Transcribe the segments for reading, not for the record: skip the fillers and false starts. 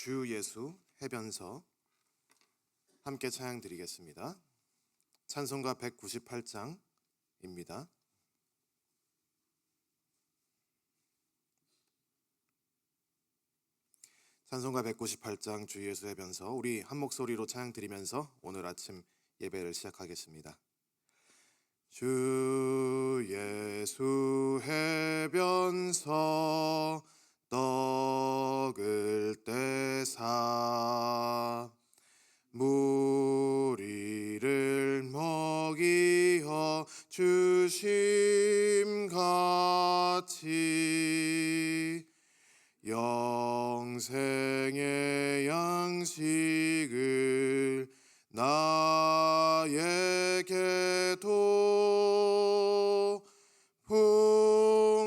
주 예수 해변서 함께 찬양 드리겠습니다. 찬송가 198장입니다. 찬송가 198장 주 예수 해변서, 우리 한 목소리로 찬양 드리면서 오늘 아침 예배를 시작하겠습니다. 주 예수 해변서 떡을 떼사 무리를 먹이어 주심같이 영생의 양식을 나에게도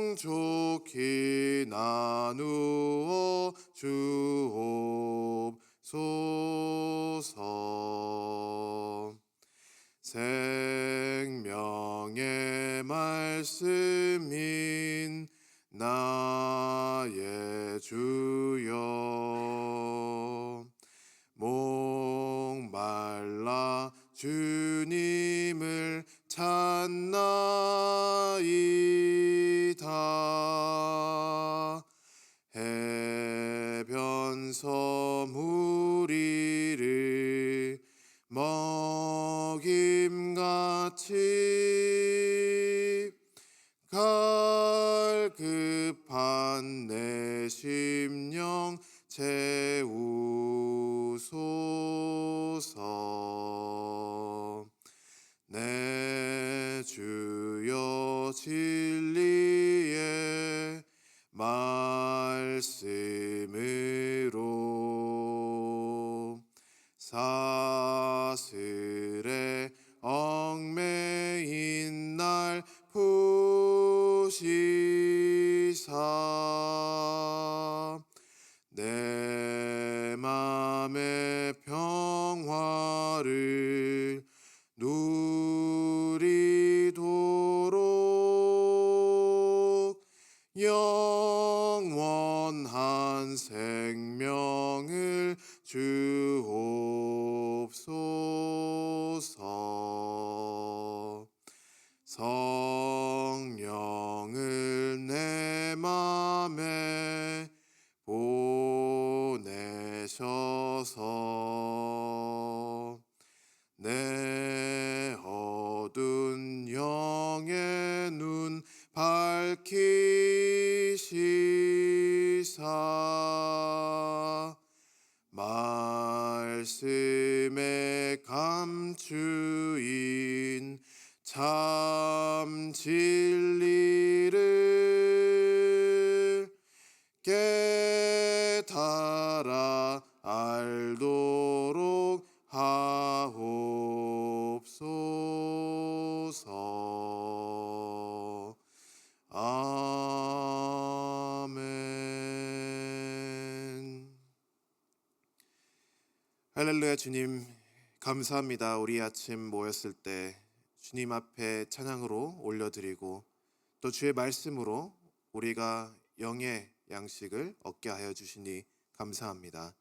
풍족히 나누어 주옵소서. 생명의 말씀인 나의 주여, 목말라 주님을 찾나이다. 해변서 무리를 먹임같이 갈급한 내 심령 채우소서. 내 주여 진리의 말씀으로 사슬에 얽매인 날 푸시사 내 맘의 평화를 누리도록 영원한 생명을 주옵소서. 성령을 내 맘에 보내셔서 내 어두운 영의 눈 밝히시사 말씀의 감추인 참 진리를 깨달아 알도록 하옵소서. 아멘. 할렐루야. 주님 감사합니다. 우리 아침 모였을 때 주님 앞에 찬양으로 올려드리고 또 주의 말씀으로 우리가 영의 양식을 얻게 하여 주시니 감사합니다.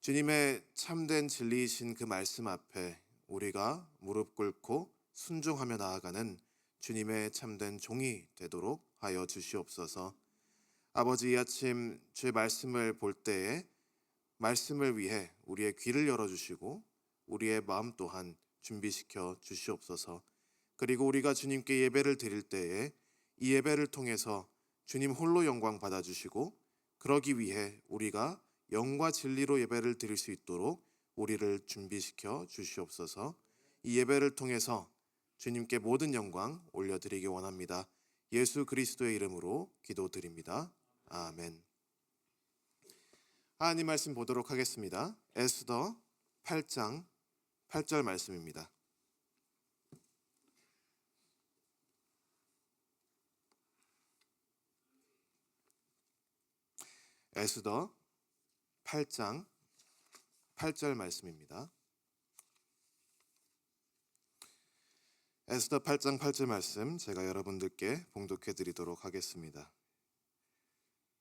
주님의 참된 진리이신 그 말씀 앞에 우리가 무릎 꿇고 순종하며 나아가는 주님의 참된 종이 되도록 하여 주시옵소서. 아버지, 이 아침 주의 말씀을 볼 때에 말씀을 위해 우리의 귀를 열어주시고 우리의 마음 또한 준비시켜 주시옵소서. 그리고 우리가 주님께 예배를 드릴 때에 이 예배를 통해서 주님 홀로 영광 받아주시고 그러기 위해 우리가 영과 진리로 예배를 드릴 수 있도록 우리를 준비시켜 주시옵소서. 이 예배를 통해서 주님께 모든 영광 올려드리기 원합니다. 예수 그리스도의 이름으로 기도드립니다. 아멘. 하나님 말씀 보도록 하겠습니다. 에스더 8장 8절 말씀입니다. 에스더 8장 8절 말씀입니다. 에스더 8장 8절 말씀 제가 여러분들께 봉독해 드리도록 하겠습니다.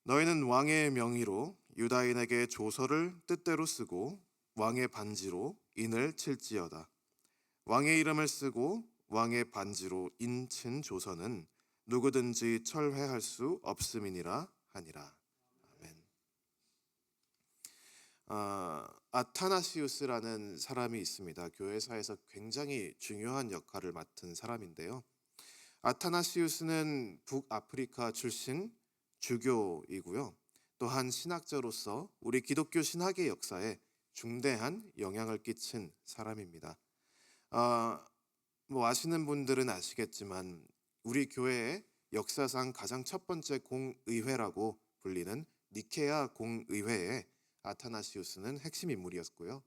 너희는 왕의 명의로 유다인에게 조서를 뜻대로 쓰고 왕의 반지로 인을 칠지어다. 왕의 이름을 쓰고 왕의 반지로 인친 조서는 누구든지 철회할 수 없음이니라 하니라. 아멘. 아타나시우스라는 사람이 있습니다. 교회사에서 굉장히 중요한 역할을 맡은 사람인데요. 아타나시우스는 북아프리카 출신 주교이고요. 또한 신학자로서 우리 기독교 신학의 역사에 중대한 영향을 끼친 사람입니다. 뭐 아시는 분들은 아시겠지만 우리 교회의 역사상 가장 첫 번째 공의회라고 불리는 니케아 공의회에 아타나시우스는 핵심 인물이었고요.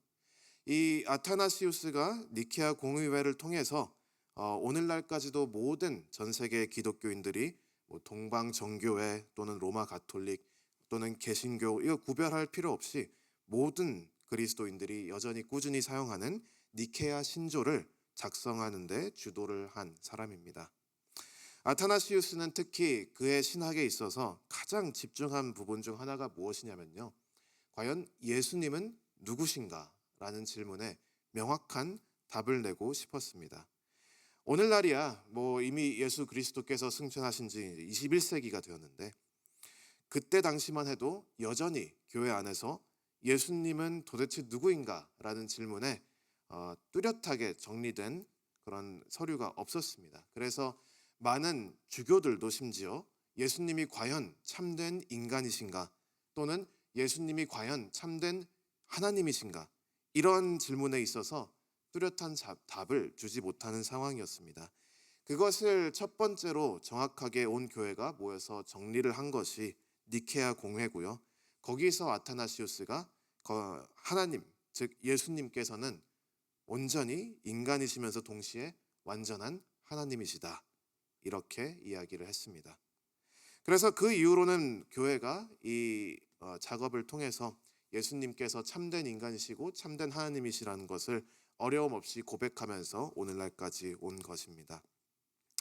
이 아타나시우스가 니케아 공의회를 통해서 오늘날까지도 모든 전 세계 기독교인들이 뭐 동방 정교회 또는 로마 가톨릭 또는 개신교 이거 구별할 필요 없이 모든 그리스도인들이 여전히 꾸준히 사용하는 니케아 신조를 작성하는 데 주도를 한 사람입니다. 아타나시우스는 특히 그의 신학에 있어서 가장 집중한 부분 중 하나가 무엇이냐면요. 과연 예수님은 누구신가? 라는 질문에 명확한 답을 내고 싶었습니다. 오늘날이야 뭐 이미 예수 그리스도께서 승천하신 지 21세기가 되었는데 그때 당시만 해도 여전히 교회 안에서 예수님은 도대체 누구인가? 라는 질문에 뚜렷하게 정리된 그런 서류가 없었습니다. 그래서 많은 주교들도 심지어 예수님이 과연 참된 인간이신가? 또는 예수님이 과연 참된 하나님이신가? 이런 질문에 있어서 뚜렷한 답을 주지 못하는 상황이었습니다. 그것을 첫 번째로 정확하게 온 교회가 모여서 정리를 한 것이 니케아 공회고요. 거기서 아타나시우스가 하나님, 즉 예수님께서는 온전히 인간이시면서 동시에 완전한 하나님이시다. 이렇게 이야기를 했습니다. 그래서 그 이후로는 교회가 이 작업을 통해서 예수님께서 참된 인간이시고 참된 하나님이시라는 것을 어려움 없이 고백하면서 오늘날까지 온 것입니다.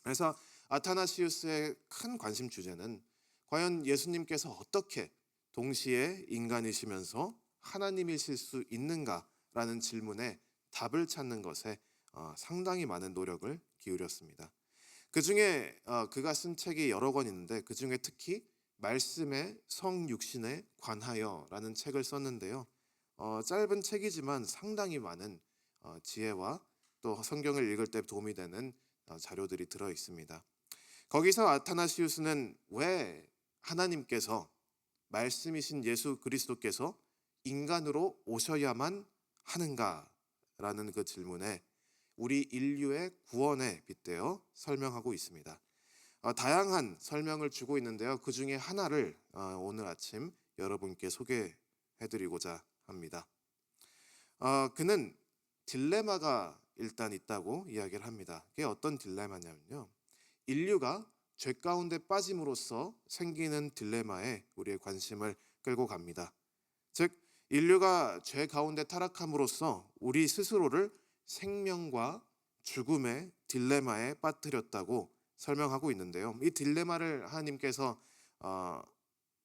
그래서 아타나시우스의 큰 관심 주제는 과연 예수님께서 어떻게 동시에 인간이시면서 하나님이실 수 있는가라는 질문에 답을 찾는 것에 상당히 많은 노력을 기울였습니다. 그 중에 그가 쓴 책이 여러 권 있는데 그 중에 특히 말씀의 성육신에 관하여라는 책을 썼는데요. 짧은 책이지만 상당히 많은 지혜와 또 성경을 읽을 때 도움이 되는 자료들이 들어 있습니다. 거기서 아타나시우스는 왜 하나님께서 말씀이신 예수 그리스도께서 인간으로 오셔야만 하는가라는 그 질문에 우리 인류의 구원에 빗대어 설명하고 있습니다. 다양한 설명을 주고 있는데요. 그 중에 하나를 오늘 아침 여러분께 소개해드리고자 합니다. 그는 딜레마가 일단 있다고 이야기를 합니다. 그게 어떤 딜레마냐면요. 인류가 죄 가운데 빠짐으로써 생기는 딜레마에 우리의 관심을 끌고 갑니다. 즉 인류가 죄 가운데 타락함으로써 우리 스스로를 생명과 죽음의 딜레마에 빠뜨렸다고 설명하고 있는데요. 이 딜레마를 하나님께서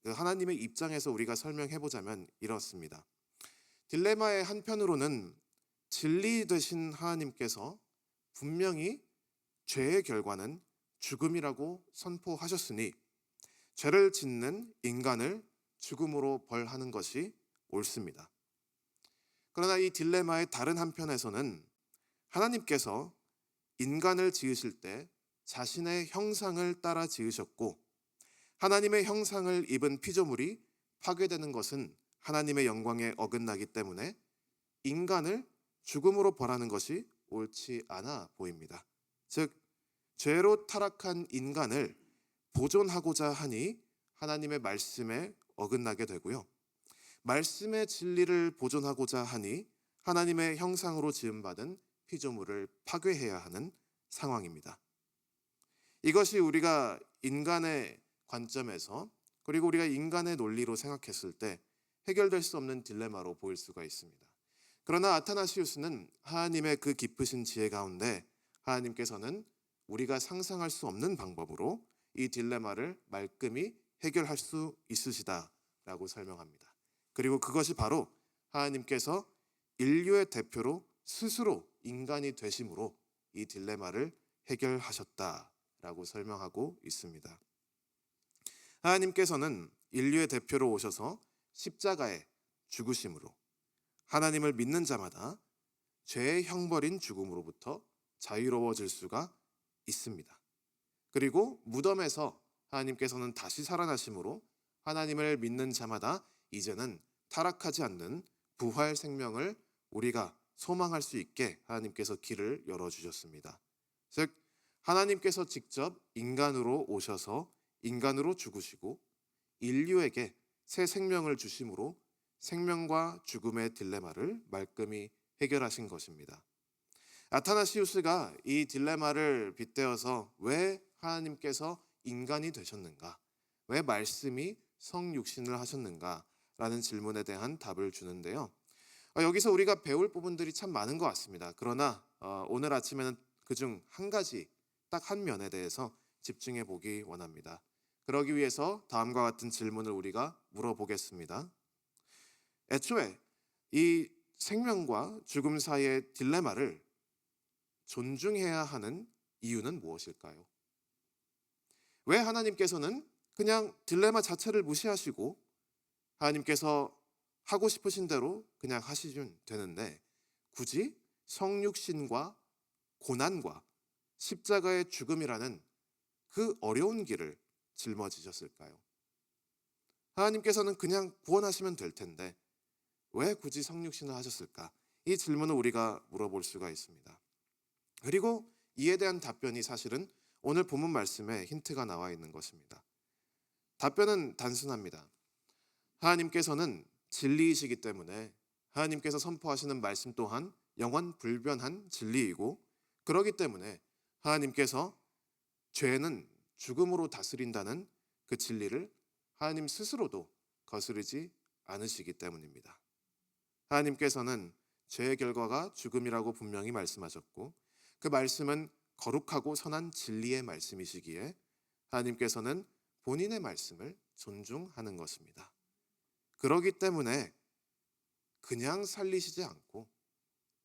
하나님의 입장에서 우리가 설명해 보자면 이렇습니다. 딜레마의 한편으로는 진리 되신 하나님께서 분명히 죄의 결과는 죽음이라고 선포하셨으니 죄를 짓는 인간을 죽음으로 벌하는 것이 옳습니다. 그러나 이 딜레마의 다른 한편에서는 하나님께서 인간을 지으실 때 자신의 형상을 따라 지으셨고 하나님의 형상을 입은 피조물이 파괴되는 것은 하나님의 영광에 어긋나기 때문에 인간을 죽음으로 벌하는 것이 옳지 않아 보입니다. 즉 죄로 타락한 인간을 보존하고자 하니 하나님의 말씀에 어긋나게 되고요. 말씀의 진리를 보존하고자 하니 하나님의 형상으로 지음받은 피조물을 파괴해야 하는 상황입니다. 이것이 우리가 인간의 관점에서 그리고 우리가 인간의 논리로 생각했을 때 해결될 수 없는 딜레마로 보일 수가 있습니다. 그러나 아타나시우스는 하나님의 그 깊으신 지혜 가운데 하나님께서는 우리가 상상할 수 없는 방법으로 이 딜레마를 말끔히 해결할 수 있으시다라고 설명합니다. 그리고 그것이 바로 하나님께서 인류의 대표로 스스로 인간이 되심으로 이 딜레마를 해결하셨다라고 설명하고 있습니다. 하나님께서는 인류의 대표로 오셔서 십자가에 죽으심으로 하나님을 믿는 자마다 죄의 형벌인 죽음으로부터 자유로워질 수가 있습니다. 그리고 무덤에서 하나님께서는 다시 살아나심으로 하나님을 믿는 자마다 이제는 타락하지 않는 부활 생명을 우리가 소망할 수 있게 하나님께서 길을 열어주셨습니다. 즉 하나님께서 직접 인간으로 오셔서 인간으로 죽으시고 인류에게 새 생명을 주심으로 생명과 죽음의 딜레마를 말끔히 해결하신 것입니다. 아타나시우스가 이 딜레마를 빗대어서 왜 하나님께서 인간이 되셨는가, 왜 말씀이 성육신을 하셨는가 라는 질문에 대한 답을 주는데요. 여기서 우리가 배울 부분들이 참 많은 것 같습니다. 그러나 오늘 아침에는 그중 한 가지, 딱 한 면에 대해서 집중해 보기 원합니다. 그러기 위해서 다음과 같은 질문을 우리가 물어보겠습니다. 애초에 이 생명과 죽음 사이의 딜레마를 존중해야 하는 이유는 무엇일까요? 왜 하나님께서는 그냥 딜레마 자체를 무시하시고 하나님께서 하고 싶으신 대로 그냥 하시면 되는데 굳이 성육신과 고난과 십자가의 죽음이라는 그 어려운 길을 짊어지셨을까요? 하나님께서는 그냥 구원하시면 될 텐데 왜 굳이 성육신을 하셨을까? 이 질문을 우리가 물어볼 수가 있습니다. 그리고 이에 대한 답변이 사실은 오늘 본문 말씀에 힌트가 나와 있는 것입니다. 답변은 단순합니다. 하나님께서는 진리이시기 때문에 하나님께서 선포하시는 말씀 또한 영원 불변한 진리이고, 그렇기 때문에 하나님께서 죄는 죽음으로 다스린다는 그 진리를 하나님 스스로도 거스르지 않으시기 때문입니다. 하나님께서는 죄의 결과가 죽음이라고 분명히 말씀하셨고 그 말씀은 거룩하고 선한 진리의 말씀이시기에 하나님께서는 본인의 말씀을 존중하는 것입니다. 그렇기 때문에 그냥 살리시지 않고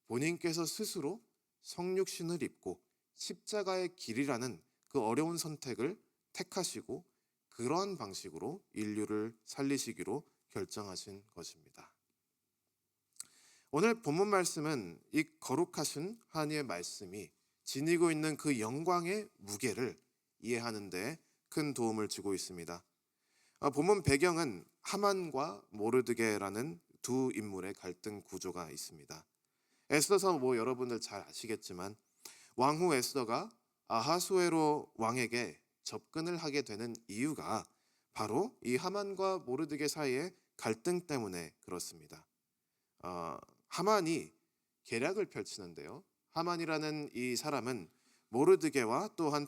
본인께서 스스로 성육신을 입고 십자가의 길이라는 그 어려운 선택을 택하시고 그러한 방식으로 인류를 살리시기로 결정하신 것입니다. 오늘 본문 말씀은 이 거룩하신 하나님의 말씀이 지니고 있는 그 영광의 무게를 이해하는 데 큰 도움을 주고 있습니다. 본문 배경은 하만과 모르드게라는 두 인물의 갈등 구조가 있습니다. 에스더서 여러분들 잘 아시겠지만 왕후 에스더가 아하수에로 왕에게 접근을 하게 되는 이유가 바로 이 하만과 모르드게 사이의 갈등 때문에 그렇습니다. 하만이 계략을 펼치는데요. 하만이라는 이 사람은 모르드게와 또한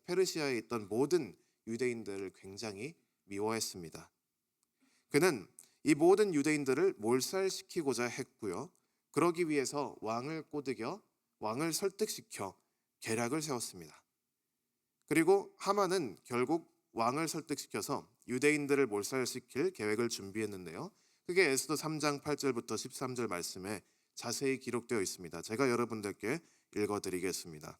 페르시아에 있던 모든 유대인들을 굉장히 미워했습니다. 그는 이 모든 유대인들을 몰살시키고자 했고요. 그러기 위해서 왕을 꼬드겨 왕을 설득시켜 계략을 세웠습니다. 그리고 하만은 결국 왕을 설득시켜서 유대인들을 몰살시킬 계획을 준비했는데요. 그게 에스더 3장 8절부터 13절 말씀에 자세히 기록되어 있습니다. 제가 여러분들께 읽어드리겠습니다.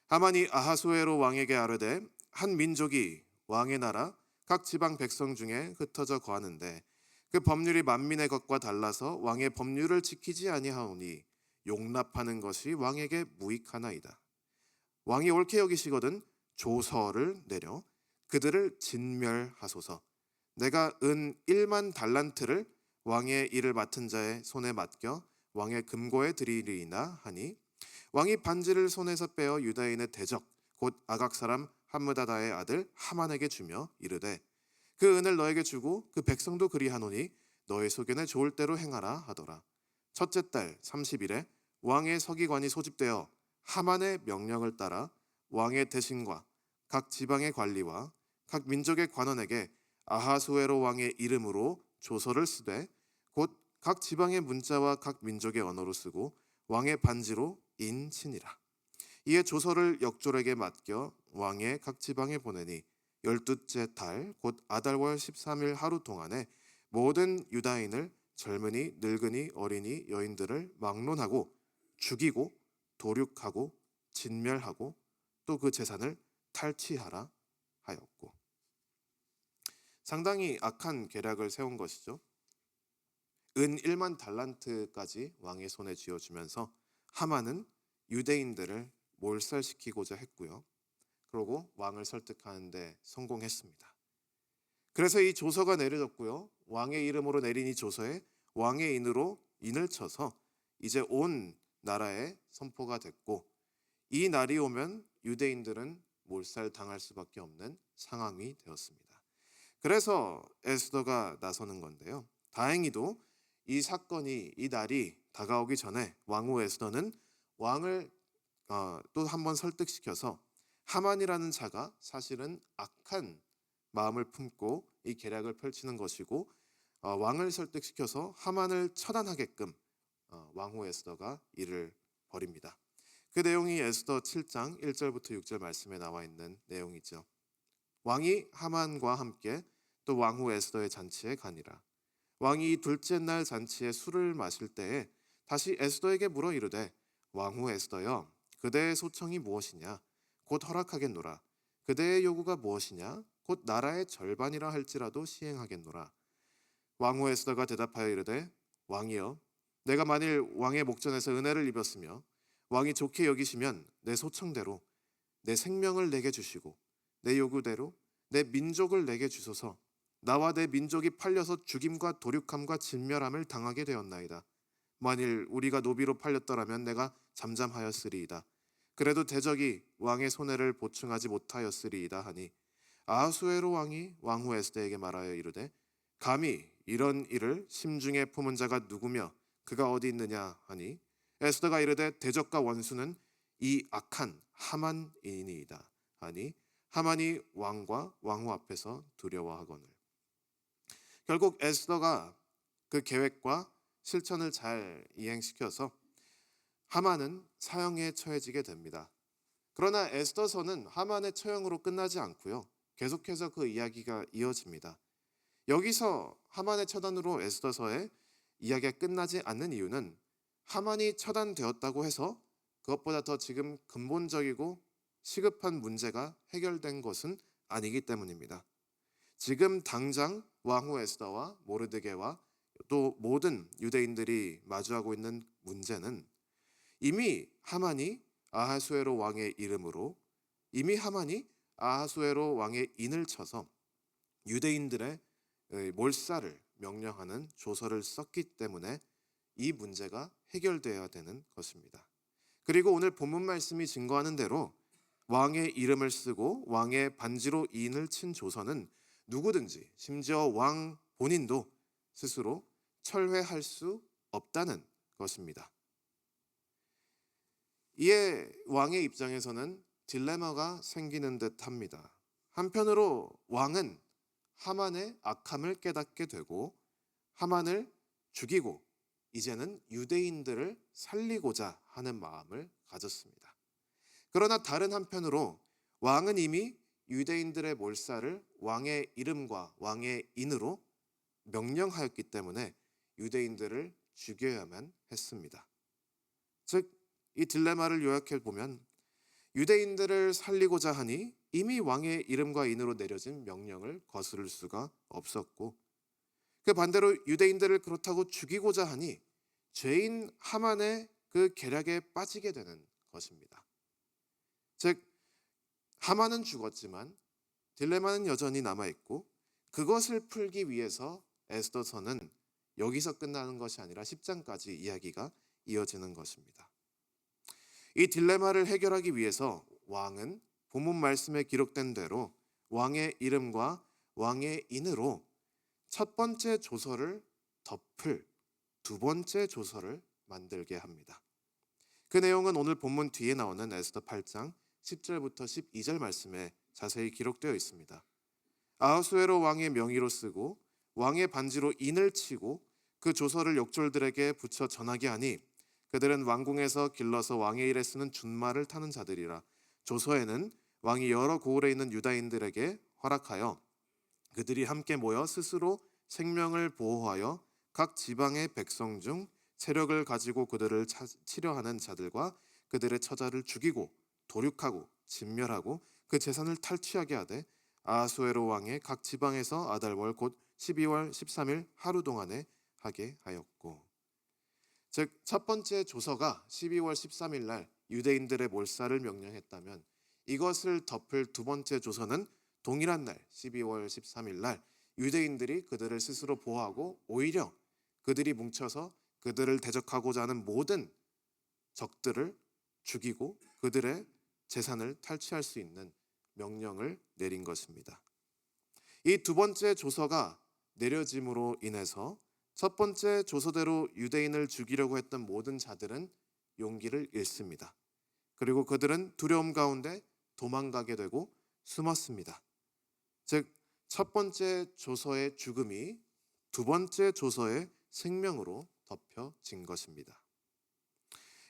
하만이 아하수에로 왕에게 아뢰되 한 민족이 왕의 나라 각 지방 백성 중에 흩어져 거하는데 그 법률이 만민의 것과 달라서 왕의 법률을 지키지 아니하오니 용납하는 것이 왕에게 무익하나이다. 왕이 옳게 여기시거든 조서를 내려 그들을 진멸하소서. 내가 은 1만 달란트를 왕의 일을 맡은 자의 손에 맡겨 왕의 금고에 드리리이나 하니 왕이 반지를 손에서 빼어 유다인의 대적 곧 아각 사람 함므다다의 아들 하만에게 주며 이르되 그 은을 너에게 주고 그 백성도 그리하노니 너의 소견에 좋을 대로 행하라 하더라. 첫째 달 30일에 왕의 서기관이 소집되어 하만의 명령을 따라 왕의 대신과 각 지방의 관리와 각 민족의 관원에게 아하수에로 왕의 이름으로 조서를 쓰되 곧 각 지방의 문자와 각 민족의 언어로 쓰고 왕의 반지로 인치니라. 이에 조서를 역졸에게 맡겨 왕의 각 지방에 보내니 열두째 달 곧 아달월 13일 하루 동안에 모든 유다인을 젊은이, 늙은이, 어린이, 여인들을 막론하고 죽이고 도륙하고 진멸하고 또 그 재산을 탈취하라 하였고. 상당히 악한 계략을 세운 것이죠. 은 1만 달란트까지 왕의 손에 쥐어주면서 하만은 유대인들을 몰살시키고자 했고요. 그리고 왕을 설득하는 데 성공했습니다. 그래서 이 조서가 내려졌고요. 왕의 이름으로 내린 이 조서에 왕의 인으로 인을 쳐서 이제 온 나라에 선포가 됐고, 이 날이 오면 유대인들은 몰살당할 수밖에 없는 상황이 되었습니다. 그래서 에스더가 나서는 건데요. 다행히도 이 사건이, 이 날이 다가오기 전에 왕후 에스더는 왕을 또 한번 설득시켜서 하만이라는 자가 사실은 악한 마음을 품고 이 계략을 펼치는 것이고, 왕을 설득시켜서 하만을 처단하게끔 왕후 에스더가 일을 벌입니다. 그 내용이 에스더 7장 1절부터 6절 말씀에 나와 있는 내용이죠. 왕이 하만과 함께 또 왕후 에스더의 잔치에 가니라. 왕이 둘째 날 잔치에 술을 마실 때에 다시 에스더에게 물어 이르되, 왕후 에스더여, 그대의 소청이 무엇이냐? 곧 허락하겠노라. 그대의 요구가 무엇이냐? 곧 나라의 절반이라 할지라도 시행하겠노라. 왕후 에스더가 대답하여 이르되, 왕이여, 내가 만일 왕의 목전에서 은혜를 입었으며 왕이 좋게 여기시면 내 소청대로 내 생명을 내게 주시고 내 요구대로 내 민족을 내게 주소서. 나와 내 민족이 팔려서 죽임과 도륙함과 진멸함을 당하게 되었나이다. 만일 우리가 노비로 팔렸더라면 내가 잠잠하였으리이다. 그래도 대적이 왕의 손해를 보충하지 못하였으리이다 하니, 아하수에로 왕이 왕후 에스더에게 말하여 이르되, 감히 이런 일을 심중에 품은 자가 누구며 그가 어디 있느냐 하니, 에스더가 이르되, 대적과 원수는 이 악한 하만이니이다 하니, 하만이 왕과 왕후 앞에서 두려워하거늘. 결국 에스더가 그 계획과 실천을 잘 이행시켜서 하만은 사형에 처해지게 됩니다. 그러나 에스더서는 하만의 처형으로 끝나지 않고요. 계속해서 그 이야기가 이어집니다. 여기서 하만의 처단으로 에스더서의 이야기가 끝나지 않는 이유는 하만이 처단되었다고 해서 그것보다 더 지금 근본적이고 시급한 문제가 해결된 것은 아니기 때문입니다. 지금 당장 왕후 에스더와 모르드게와 또 모든 유대인들이 마주하고 있는 문제는, 이미 하만이 아하수에로 왕의 이름으로, 이미 하만이 아하수에로 왕의 인을 쳐서 유대인들의 몰살을 명령하는 조서를 썼기 때문에 이 문제가 해결되어야 되는 것입니다. 그리고 오늘 본문 말씀이 증거하는 대로 왕의 이름을 쓰고 왕의 반지로 인을 친 조서는 누구든지, 심지어 왕 본인도 스스로 철회할 수 없다는 것입니다. 이에 왕의 입장에서는 딜레마가 생기는 듯 합니다. 한편으로 왕은 하만의 악함을 깨닫게 되고 하만을 죽이고 이제는 유대인들을 살리고자 하는 마음을 가졌습니다. 그러나 다른 한편으로 왕은 이미 유대인들의 몰살을 왕의 이름과 왕의 인으로 명령하였기 때문에 유대인들을 죽여야만 했습니다. 즉, 이 딜레마를 요약해 보면 유대인들을 살리고자 하니 이미 왕의 이름과 인으로 내려진 명령을 거스를 수가 없었고, 그 반대로 유대인들을 그렇다고 죽이고자 하니 죄인 하만의 그 계략에 빠지게 되는 것입니다. 즉, 하만은 죽었지만 딜레마는 여전히 남아있고, 그것을 풀기 위해서 에스더서는 여기서 끝나는 것이 아니라 10장까지 이야기가 이어지는 것입니다. 이 딜레마를 해결하기 위해서 왕은 본문 말씀에 기록된 대로 왕의 이름과 왕의 인으로 첫 번째 조서를 덮을 두 번째 조서를 만들게 합니다. 그 내용은 오늘 본문 뒤에 나오는 에스더 8장 10절부터 12절 말씀에 자세히 기록되어 있습니다. 아하수에로 왕의 명의로 쓰고 왕의 반지로 인을 치고 그 조서를 욕졸들에게 붙여 전하게 하니, 그들은 왕궁에서 길러서 왕의 일에 쓰는 준말을 타는 자들이라. 조서에는 왕이 여러 고을에 있는 유다인들에게 허락하여 그들이 함께 모여 스스로 생명을 보호하여 각 지방의 백성 중 세력을 가지고 그들을 치려하는 자들과 그들의 처자를 죽이고 도륙하고 진멸하고 그 재산을 탈취하게 하되 아하수에로 왕의 각 지방에서 아달월 곧 12월 13일 하루 동안에 하게 하였고. 즉 첫 번째 조서가 12월 13일 날 유대인들의 몰살을 명령했다면 이것을 덮을 두 번째 조서는 동일한 날 12월 13일 날 유대인들이 그들을 스스로 보호하고 오히려 그들이 뭉쳐서 그들을 대적하고자 하는 모든 적들을 죽이고 그들의 재산을 탈취할 수 있는 명령을 내린 것입니다. 이 두 번째 조서가 내려짐으로 인해서 첫 번째 조서대로 유대인을 죽이려고 했던 모든 자들은 용기를 잃습니다. 그리고 그들은 두려움 가운데 도망가게 되고 숨었습니다. 즉, 첫 번째 조서의 죽음이 두 번째 조서의 생명으로 덮여진 것입니다.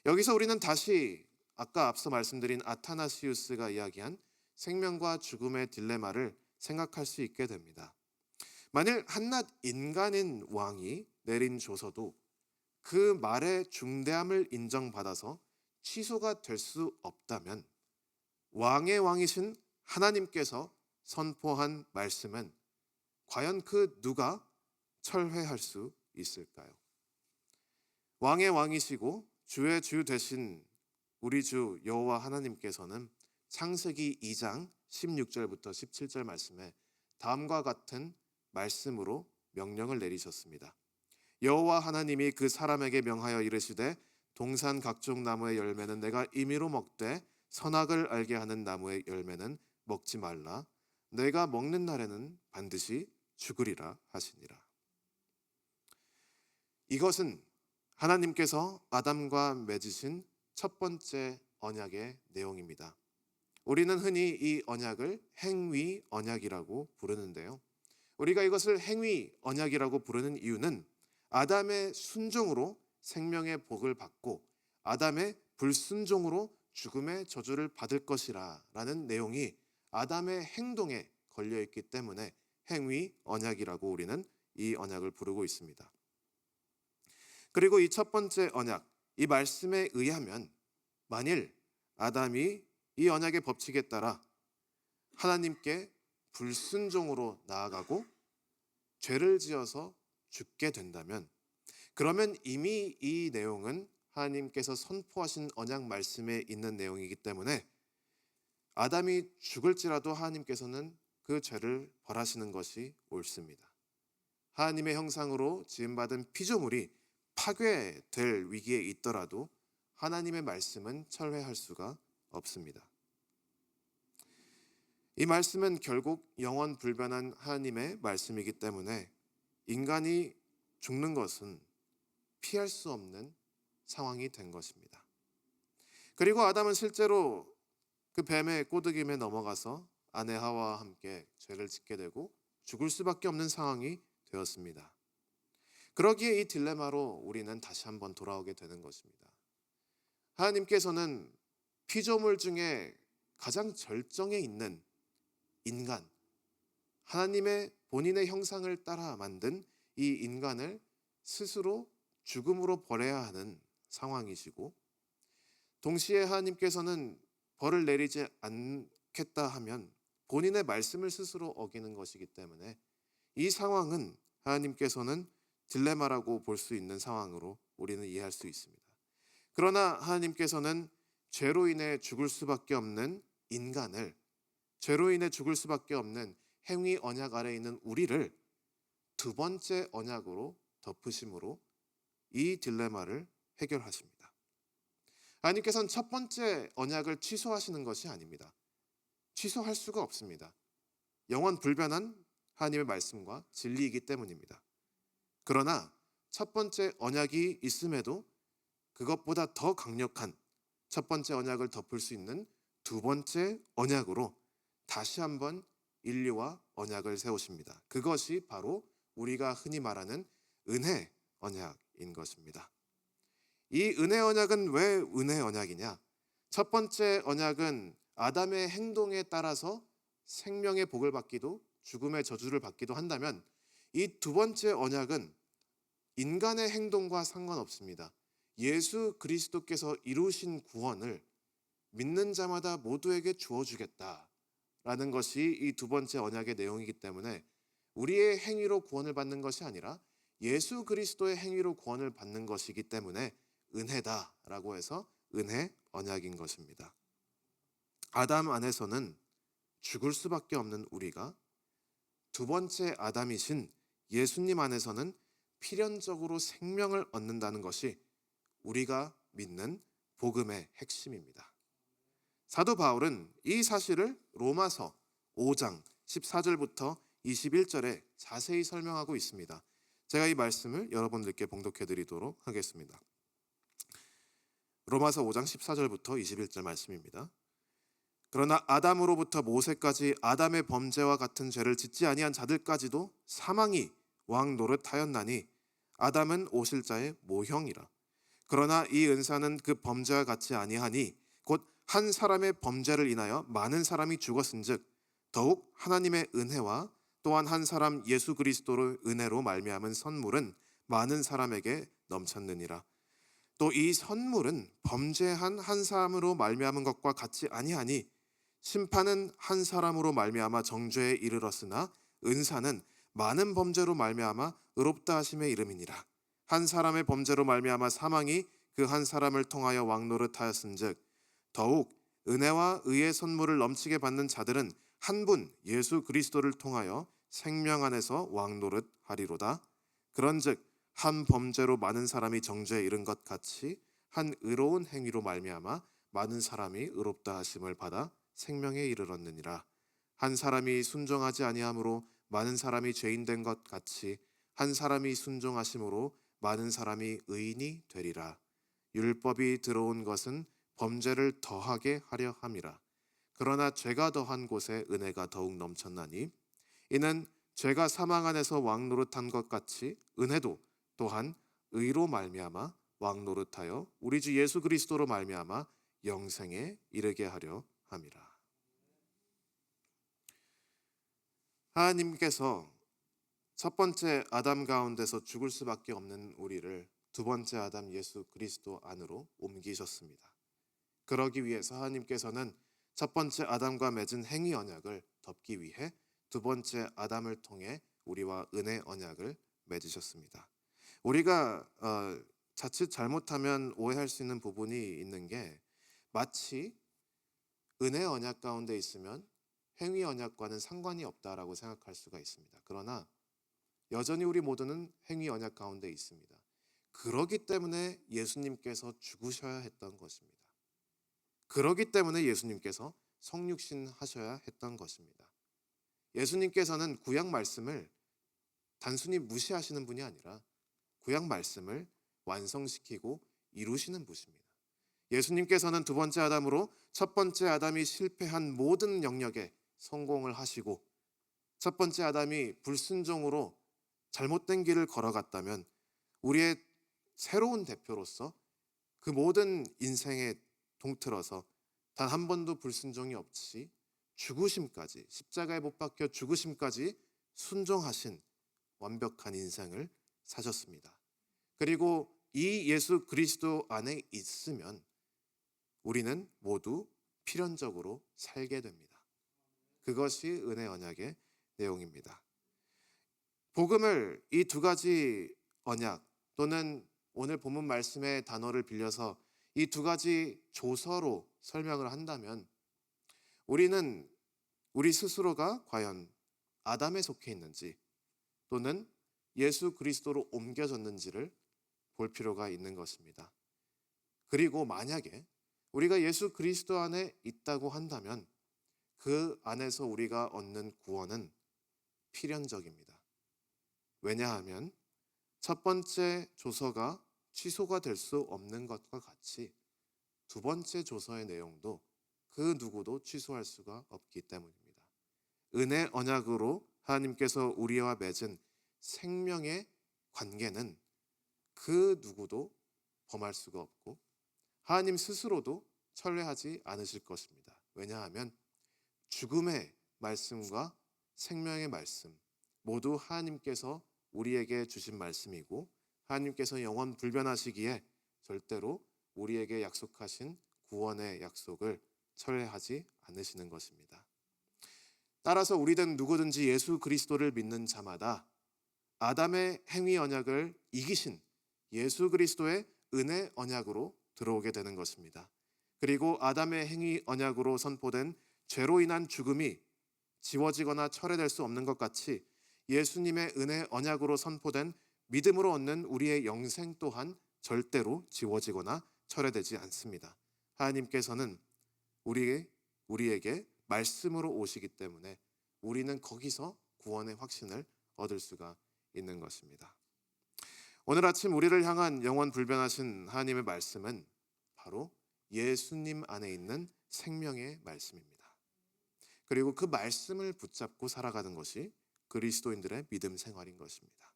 여기서 우리는 다시 아까 앞서 말씀드린 아타나시우스가 이야기한 생명과 죽음의 딜레마를 생각할 수 있게 됩니다. 만일 한낱 인간인 왕이 내린 조서도 그 말의 중대함을 인정받아서 취소가 될 수 없다면 왕의 왕이신 하나님께서 선포한 말씀은 과연 그 누가 철회할 수 있을까요? 왕의 왕이시고 주의 주 되신 우리 주 여호와 하나님께서는 창세기 2장 16절부터 17절 말씀에 다음과 같은 말씀으로 명령을 내리셨습니다. 여호와 하나님이 그 사람에게 명하여 이르시되 동산 각종 나무의 열매는 내가 임의로 먹되 선악을 알게 하는 나무의 열매는 먹지 말라. 내가 먹는 날에는 반드시 죽으리라 하시니라. 이것은 하나님께서 아담과 맺으신 첫 번째 언약의 내용입니다. 우리는 흔히 이 언약을 행위 언약이라고 부르는데요. 우리가 이것을 행위 언약이라고 부르는 이유는 아담의 순종으로 생명의 복을 받고 아담의 불순종으로 죽음의 저주를 받을 것이라 라는 내용이 아담의 행동에 걸려있기 때문에 행위 언약이라고 우리는 이 언약을 부르고 있습니다. 그리고 이 첫 번째 언약, 이 말씀에 의하면 만일 아담이 이 언약의 법칙에 따라 하나님께 불순종으로 나아가고 죄를 지어서 죽게 된다면 그러면 이미 이 내용은 하나님께서 선포하신 언약 말씀에 있는 내용이기 때문에 아담이 죽을지라도 하나님께서는 그 죄를 벌하시는 것이 옳습니다. 하나님의 형상으로 지음받은 피조물이 파괴될 위기에 있더라도 하나님의 말씀은 철회할 수가 없습니다. 이 말씀은 결국 영원 불변한 하나님의 말씀이기 때문에 인간이 죽는 것은 피할 수 없는 상황이 된 것입니다. 그리고 아담은 실제로 그 뱀의 꼬드김에 넘어가서 아내 하와와 함께 죄를 짓게 되고 죽을 수밖에 없는 상황이 되었습니다. 그러기에 이 딜레마로 우리는 다시 한번 돌아오게 되는 것입니다. 하나님께서는 피조물 중에 가장 절정에 있는 인간, 하나님의 본인의 형상을 따라 만든 이 인간을 스스로 죽음으로 버려야 하는 상황이시고 동시에 하나님께서는 벌을 내리지 않겠다 하면 본인의 말씀을 스스로 어기는 것이기 때문에 이 상황은 하나님께서는 딜레마라고 볼 수 있는 상황으로 우리는 이해할 수 있습니다. 그러나 하나님께서는 죄로 인해 죽을 수밖에 없는 인간을, 죄로 인해 죽을 수밖에 없는 행위 언약 아래에 있는 우리를 두 번째 언약으로 덮으심으로 이 딜레마를 해결하십니다. 하나님께서는 첫 번째 언약을 취소하시는 것이 아닙니다. 취소할 수가 없습니다. 영원 불변한 하나님의 말씀과 진리이기 때문입니다. 그러나 첫 번째 언약이 있음에도 그것보다 더 강력한 첫 번째 언약을 덮을 수 있는 두 번째 언약으로 다시 한번 인류와 언약을 세우십니다. 그것이 바로 우리가 흔히 말하는 은혜 언약인 것입니다. 이 은혜 언약은 왜 은혜 언약이냐? 첫 번째 언약은 아담의 행동에 따라서 생명의 복을 받기도 죽음의 저주를 받기도 한다면, 이 두 번째 언약은 인간의 행동과 상관없습니다. 예수 그리스도께서 이루신 구원을 믿는 자마다 모두에게 주어주겠다라는 것이 이 두 번째 언약의 내용이기 때문에, 우리의 행위로 구원을 받는 것이 아니라 예수 그리스도의 행위로 구원을 받는 것이기 때문에 은혜다라고 해서 은혜 언약인 것입니다. 아담 안에서는 죽을 수밖에 없는 우리가 두 번째 아담이신 예수님 안에서는 필연적으로 생명을 얻는다는 것이 우리가 믿는 복음의 핵심입니다. 사도 바울은 이 사실을 로마서 5장 14절부터 21절에 자세히 설명하고 있습니다. 제가 이 말씀을 여러분들께 봉독해 드리도록 하겠습니다. 로마서 5장 14절부터 21절 말씀입니다. 그러나 아담으로부터 모세까지 아담의 범죄와 같은 죄를 짓지 아니한 자들까지도 사망이 왕 노릇하였나니 아담은 오실자의 모형이라. 그러나 이 은사는 그 범죄와 같지 아니하니 곧 한 사람의 범죄를 인하여 많은 사람이 죽었은즉 더욱 하나님의 은혜와 또한 한 사람 예수 그리스도의 은혜로 말미암은 선물은 많은 사람에게 넘쳤느니라. 또 이 선물은 범죄한 한 사람으로 말미암은 것과 같지 아니하니 심판은 한 사람으로 말미암아 정죄에 이르렀으나 은사는 많은 범죄로 말미암아 의롭다 하심에 이름이니라. 한 사람의 범죄로 말미암아 사망이 그 한 사람을 통하여 왕노릇하였은즉 더욱 은혜와 의의 선물을 넘치게 받는 자들은 한 분 예수 그리스도를 통하여 생명 안에서 왕노릇하리로다. 그런즉 한 범죄로 많은 사람이 정죄에 이른 것 같이 한 의로운 행위로 말미암아 많은 사람이 의롭다 하심을 받아 생명에 이르렀느니라. 한 사람이 순종하지 아니함으로 많은 사람이 죄인 된 것 같이 한 사람이 순종하심으로 많은 사람이 의인이 되리라. 율법이 들어온 것은 범죄를 더하게 하려 함이라. 그러나 죄가 더한 곳에 은혜가 더욱 넘쳤나니 이는 죄가 사망 안에서 왕노릇한 것 같이 은혜도 또한 의로 말미암아 왕노릇하여 우리 주 예수 그리스도로 말미암아 영생에 이르게 하려 함이라. 하나님께서 첫 번째 아담 가운데서 죽을 수밖에 없는 우리를 두 번째 아담 예수 그리스도 안으로 옮기셨습니다. 그러기 위해서 하나님께서는 첫 번째 아담과 맺은 행위 언약을 덮기 위해 두 번째 아담을 통해 우리와 은혜 언약을 맺으셨습니다. 우리가 자칫 잘못하면 오해할 수 있는 부분이 있는 게, 마치 은혜 언약 가운데 있으면 행위 언약과는 상관이 없다라고 생각할 수가 있습니다. 그러나 여전히 우리 모두는 행위 언약 가운데 있습니다. 그러기 때문에 예수님께서 죽으셔야 했던 것입니다. 그러기 때문에 예수님께서 성육신 하셔야 했던 것입니다. 예수님께서는 구약 말씀을 단순히 무시하시는 분이 아니라 구약 말씀을 완성시키고 이루시는 분입니다. 예수님께서는 두 번째 아담으로 첫 번째 아담이 실패한 모든 영역에 성공을 하시고, 첫 번째 아담이 불순종으로 잘못된 길을 걸어갔다면 우리의 새로운 대표로서 그 모든 인생에 동틀어서 단 한 번도 불순종이 없이 죽으심까지, 십자가에 못 박혀 죽으심까지 순종하신 완벽한 인생을 사셨습니다. 그리고 이 예수 그리스도 안에 있으면 우리는 모두 필연적으로 살게 됩니다. 그것이 은혜 언약의 내용입니다. 복음을 이 두 가지 언약, 또는 오늘 본문 말씀의 단어를 빌려서 이 두 가지 조서로 설명을 한다면, 우리는 우리 스스로가 과연 아담에 속해 있는지 또는 예수 그리스도로 옮겨졌는지를 볼 필요가 있는 것입니다. 그리고 만약에 우리가 예수 그리스도 안에 있다고 한다면 그 안에서 우리가 얻는 구원은 필연적입니다. 왜냐하면 첫 번째 조서가 취소가 될 수 없는 것과 같이 두 번째 조서의 내용도 그 누구도 취소할 수가 없기 때문입니다. 은혜 언약으로 하나님께서 우리와 맺은 생명의 관계는 그 누구도 범할 수가 없고 하나님 스스로도 철회하지 않으실 것입니다. 왜냐하면 죽음의 말씀과 생명의 말씀 모두 하나님께서 우리에게 주신 말씀이고 하나님께서 영원 불변하시기에 절대로 우리에게 약속하신 구원의 약속을 철회하지 않으시는 것입니다. 따라서 우리든 누구든지 예수 그리스도를 믿는 자마다 아담의 행위 언약을 이기신 예수 그리스도의 은혜 언약으로 들어오게 되는 것입니다. 그리고 아담의 행위 언약으로 선포된 죄로 인한 죽음이 지워지거나 철회될 수 없는 것 같이 예수님의 은혜 언약으로 선포된 믿음으로 얻는 우리의 영생 또한 절대로 지워지거나 철회되지 않습니다. 하나님께서는 우리에게 말씀으로 오시기 때문에 우리는 거기서 구원의 확신을 얻을 수가 있는 것입니다. 오늘 아침 우리를 향한 영원 불변하신 하나님의 말씀은 바로 예수님 안에 있는 생명의 말씀입니다. 그리고 그 말씀을 붙잡고 살아가는 것이 그리스도인들의 믿음 생활인 것입니다.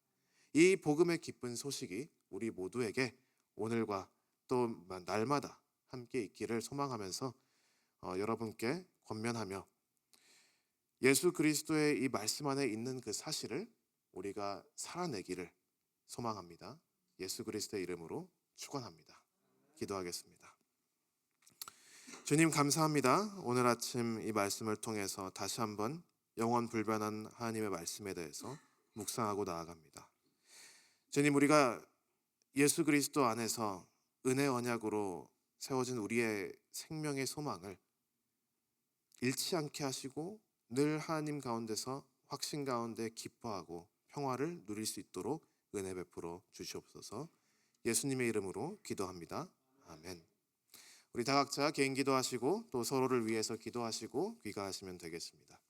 이 복음의 기쁜 소식이 우리 모두에게 오늘과 또 날마다 함께 있기를 소망하면서 여러분께 권면하며 예수 그리스도의 이 말씀 안에 있는 그 사실을 우리가 살아내기를 소망합니다. 예수 그리스도의 이름으로 축원합니다. 기도하겠습니다. 주님 감사합니다. 오늘 아침 이 말씀을 통해서 다시 한번 영원 불변한 하나님의 말씀에 대해서 묵상하고 나아갑니다. 주님, 우리가 예수 그리스도 안에서 은혜 언약으로 세워진 우리의 생명의 소망을 잃지 않게 하시고 늘 하나님 가운데서 확신 가운데 기뻐하고 평화를 누릴 수 있도록 은혜 베풀어 주시옵소서. 예수님의 이름으로 기도합니다. 아멘. 우리 다 각자 개인 기도하시고 또 서로를 위해서 기도하시고 귀가하시면 되겠습니다.